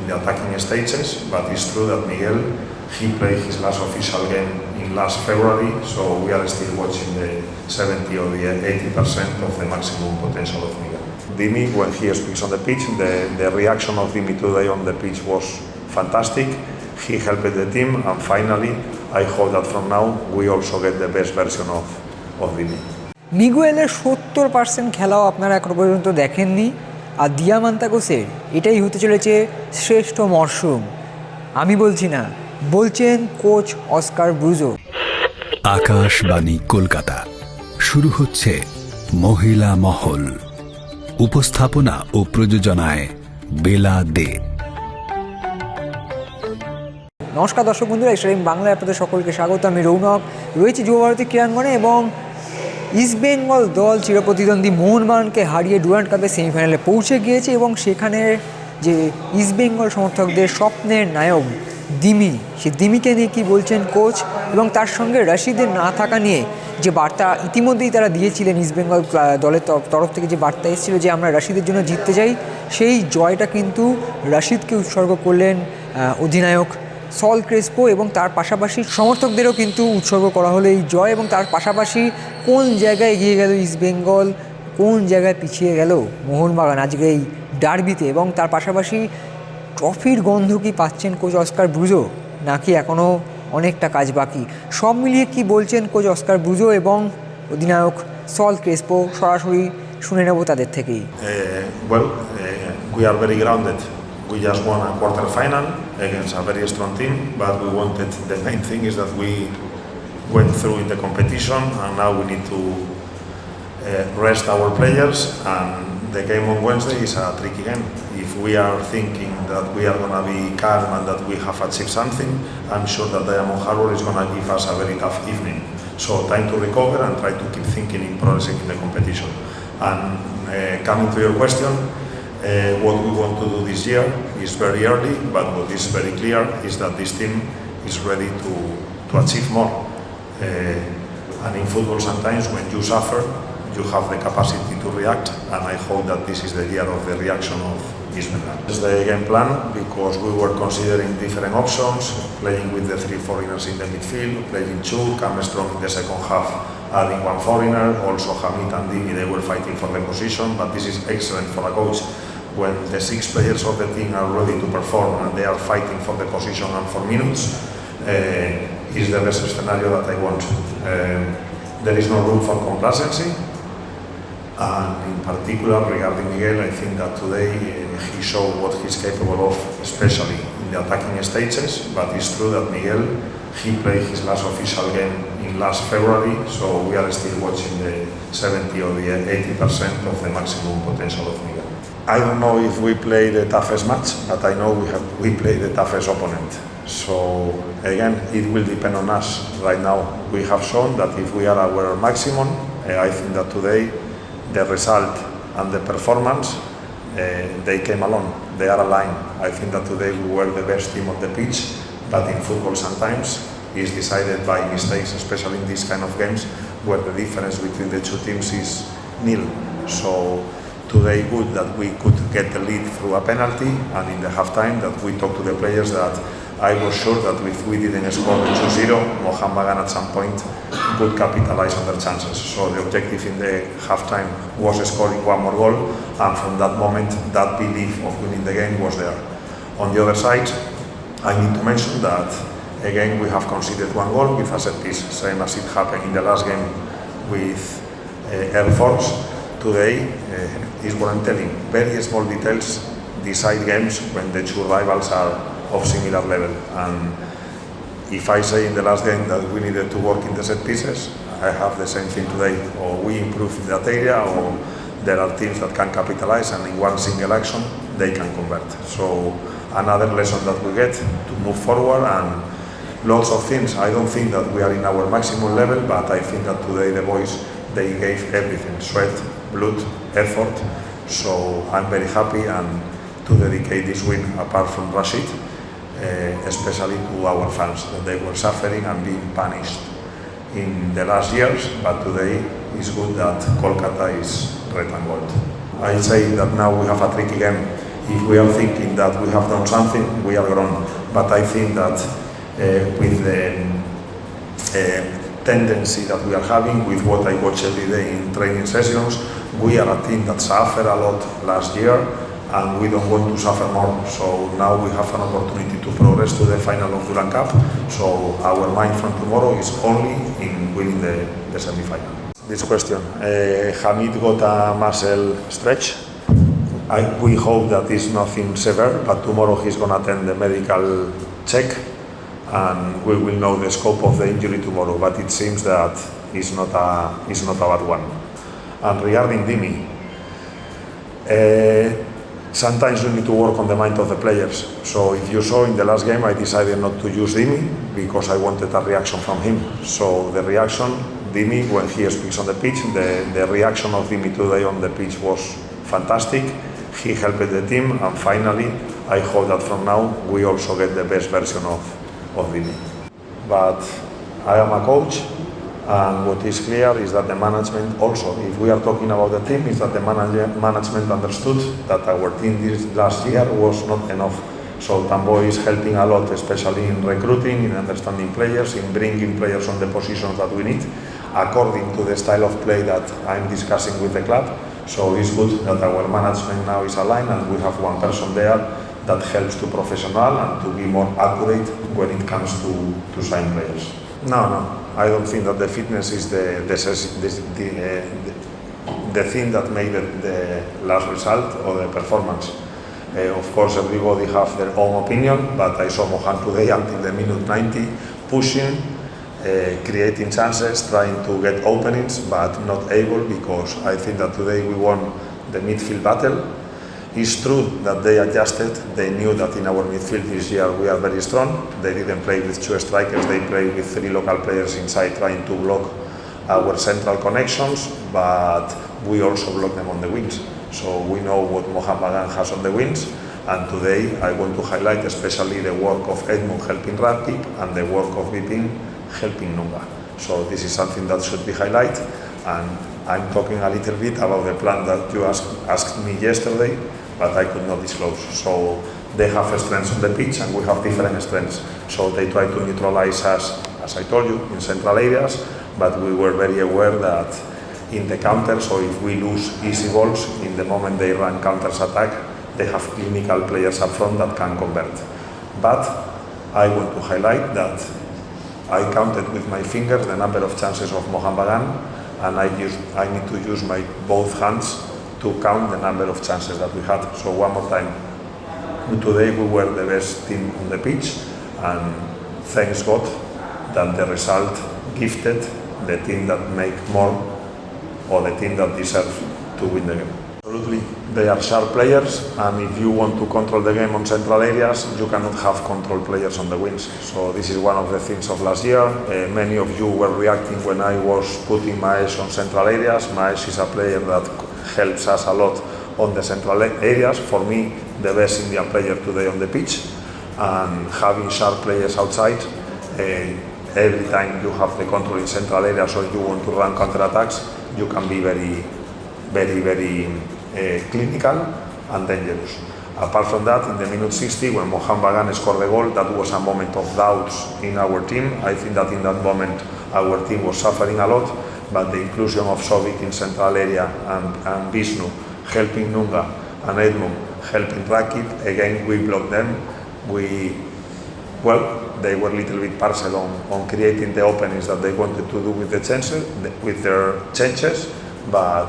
in the attacking stages, but it's true that Miguel, he played his last official game in last February, so we are still watching the 70 or the 80% of the maximum potential of Miguel. Dimi, when he speaks on the pitch, the reaction of Dimi today on the pitch was fantastic. He helped the team, and finally, I hope that from now we also get the best version of Dimi. মিগুয়েলের 70% খেলাও আপনারা এখনো পর্যন্ত দেখেননি, আর দিয়ামান্তাগোসের এটাই হতে চলেছে শ্রেষ্ঠ মরশুম। আমি বলছি না, বলছেন coach Oscar Bruzon. Akashvani Kolkata, শুরু হচ্ছে মহিলা মহল। উপস্থাপনা ও প্রযোজনায় বেলা দে। নমস্কার দর্শক বন্ধুরা, XtraTime বাংলায় আপনাদের সকলকে স্বাগত। আমি রৌনক রয়েছি যুবভারতী ক্রীড়াঙ্গনে এবং ইস্টবেঙ্গল দল চিরপ্রতিদ্বন্দ্বী মোহনবাগানকে হারিয়ে ডুরান্ড কাপের সেমিফাইনালে পৌঁছে গিয়েছে এবং সেখানে যে ইস্টবেঙ্গল সমর্থকদের স্বপ্নের নায়ক দিমি, সে দিমিকে নিয়ে কী বলছেন কোচ, এবং তার সঙ্গে রশিদের না থাকা নিয়ে যে বার্তা ইতিমধ্যেই তারা দিয়েছিলেন, ইস্টবেঙ্গল দলের তরফ থেকে যে বার্তা এসেছিল যে আমরা রশিদের জন্য জিততে চাই, সেই জয়টা কিন্তু রশিদকে উৎসর্গ করলেন অধিনায়ক সল ক্রেসপো, এবং তার পাশাপাশি সমর্থকদেরও কিন্তু উৎসর্গ করা হলো এই জয়। এবং তার পাশাপাশি কোন জায়গায় এগিয়ে গেল ইস্টবেঙ্গল, কোন জায়গায় পিছিয়ে গেল মোহনবাগান আজকে এই ডার্বিতে, এবং তার পাশাপাশি ট্রফির গন্ধ কি পাচ্ছেন কোচ অস্কার ব্রুজো, নাকি এখনও অনেকটা কাজ বাকি, সব মিলিয়ে কি বলছেন কোচ অস্কার ব্রুজো এবং অধিনায়ক সল ক্রেসপো, সরাসরি শুনে নেব তাদের থেকেই। We are very grounded. We just won a quarter final against a very strong team, but we wanted, the main thing is that we went through in the competition, and now we need to rest our players, and the game on Wednesday is a tricky game. If we are thinking that we are going to be calm and that we have achieved something, I'm sure that Diamond Harbour is going to give us a very tough evening. So time to recover and try to keep thinking in progressing in the competition. And coming to your question, what we want to do this year is very early, but what is very clear is that this team is ready to achieve more. And in football sometimes when you suffer, you have the capacity to react, and I hope that this is the year of the reaction of Bengal. This is the game plan, because we were considering different options, playing with the 3 foreigners in the midfield, playing 2, come strong in the second half, adding 1 foreigner, also Hamid and Dimi, they were fighting for the position, but this is excellent for a coach when the 6 players of the team are ready to perform and they are fighting for the position and for minutes. Is the best scenario that I want. There is no room for complacency, and in particular regarding Miguel, I think that today he showed what he's capable of, especially in the attacking stages, but it's true that Miguel, he played his last official game in last February, so we are still watching the 70 or the 80% of the maximum potential of Miguel. I don't know if we play the toughest match, but I know we play the toughest opponent. So again, it will depend on us. Right now, we have shown that if we are our maximum, I think that today the result and the performance, they came along. They are aligned. I think that today we were the best team on the pitch, but in football sometimes is decided by mistakes, especially in these kind of games where the difference between the two teams is nil. So today good that we could get the lead through a penalty, and in the halftime that we talked to the players that I was sure that if we didn't score the 2-0, Mohammedan at some point would capitalize on their chances. So the objective in the halftime was scoring 1 more goal, and from that moment that belief of winning the game was there. On the other side, I need to mention that again we have conceded 1 goal with a set piece, same as it happened in the last game with Air Force. Today is what I'm telling. Very small details decide games when the 2 rivals are of similar level. And if I say in the last game that we needed to work in the set pieces, I have the same thing today. Or we improve in that area, or there are teams that can capitalize and in one single action they can convert. So another lesson that we get to move forward, and lots of things. I don't think that we are in our maximum level, but I think that today the boys, they gave everything, sweat, blood, effort. So I'm very happy and to dedicate this win, apart from Rashid, especially to our fans, that they were suffering and being punished in the last years, but today it's good that Kolkata is red and gold. I say that now we have a tricky game if we are thinking that we have done something, we are wrong. But I think that with the tendency that we are having, with what I watch every day in training sessions, we are a team that suffered a lot last year, and we don't want to suffer more. So now we have an opportunity to progress to the final of Durand Cup. So our mind from tomorrow is only in winning the semi-final. This question, Hamid got a muscle stretch. We hope that it's nothing severe, but tomorrow he's going to attend the medical check, and we will know the scope of the injury tomorrow. But it seems that it's not a bad one. And regarding Dimi, sometimes you need to work on the mind of the players. So if you saw in the last game, I decided not to use Dimi because I wanted a reaction from him. So the reaction, Dimi, when he speaks on the pitch, the reaction of Dimi today on the pitch was fantastic. He helped the team, and finally, I hope that from now we also get the best version of Dimi. But I am a coach, and what is clear is that the management also, if we are talking about the team, is that the management understood that our team this last year was not enough. So Tambo is helping a lot, especially in recruiting, in understanding players, in bringing players on the positions that we need, according to the style of play that I'm discussing with the club. So it's good that our management now is aligned, and we have one person there that helps to professional and to be more accurate when it comes to sign players. No, I don't think that the fitness is the thing that made the last result or the performance. Of course, everybody have their own opinion, but I saw Mohan today until the minute 90 pushing, creating chances, trying to get openings, but not able, because I think that today we won the midfield battle. It's true that they adjusted. They knew that in our midfield this year we are very strong. They didn't play with 2 strikers, they played with 3 local players inside trying to block our central connections, but we also block them on the wings. So we know what Mohammedan has on the wings, and today I want to highlight especially the work of Edmund helping Ratip and the work of Bipin helping Nunga. So this is something that should be highlighted, and I'm talking a little bit about the plan that you asked me yesterday, but I could not disclose. So they have strengths on the pitch, and we have different strengths. So they try to neutralize us, as I told you, in central areas, but we were very aware that in the counter, so if we lose easy balls, in the moment they run counters attack, they have clinical players up front that can convert. But I want to highlight that I counted with my fingers the number of chances of Mohammedan, and I need to use my both hands to count the number of chances that we had. So one more time, today we were the best team on the pitch, and thanks God that the result gifted the team that make more, or the team that deserves to win the game. Absolutely, they are sharp players, and if you want to control the game on central areas, you cannot have control players on the wings. So this is one of the things of last year. Many of you were reacting when I was putting Maesh on central areas. Maesh is a player that helps us a lot on the central areas. For me, the best Indian player today on the pitch, and having sharp players outside. Every time you have the control in central areas or you want to run counter-attacks, you can be very clinical and dangerous. Apart from that, in the minute 60, when Bagan scored the goal, that was a moment of doubts in our team. I think that in that moment our team was suffering a lot, but the inclusion of Sovic in central area and Vishnu helping Nunga and Edmund helping Rakip, again we blocked them. They were a little bit partial on creating the openings that they wanted to do with the chances, with their changes, but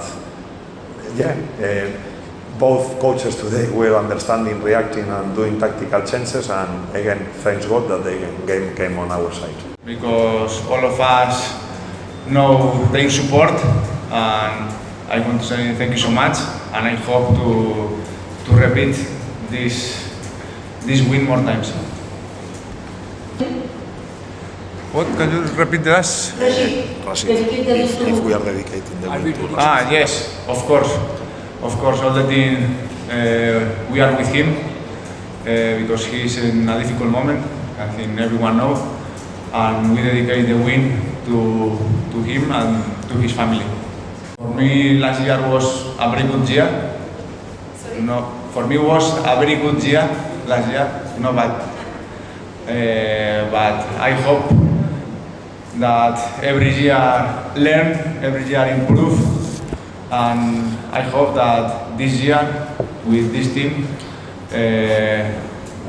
both coaches today were understanding, reacting and doing tactical changes, and again, thanks God that the game came on our side. Because all of us know their support, and I want to say thank you so much, and I hope to repeat this win more times. What? Can you repeat the rest? Rashid, if we are dedicating the win to Rashid. Yes, of course. Of course, all the team, we are with him because he is in a difficult moment. I think everyone knows, and we dedicate the win to him and to his family. For me, last year was a very good year. for me was a very good year last year, not bad. But I hope that every year learn, every year improve, and I hope that this year with this team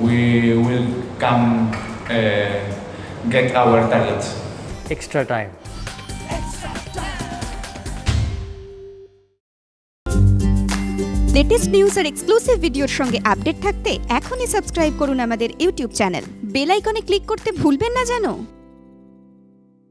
we will come get our targets. Extra time. Latest news আর exclusive ভিডিওর সঙ্গে update থাকতে এখনই subscribe করুন আমাদের YouTube channel. Bell আইকনে click করতে ভুলবেন না যেন।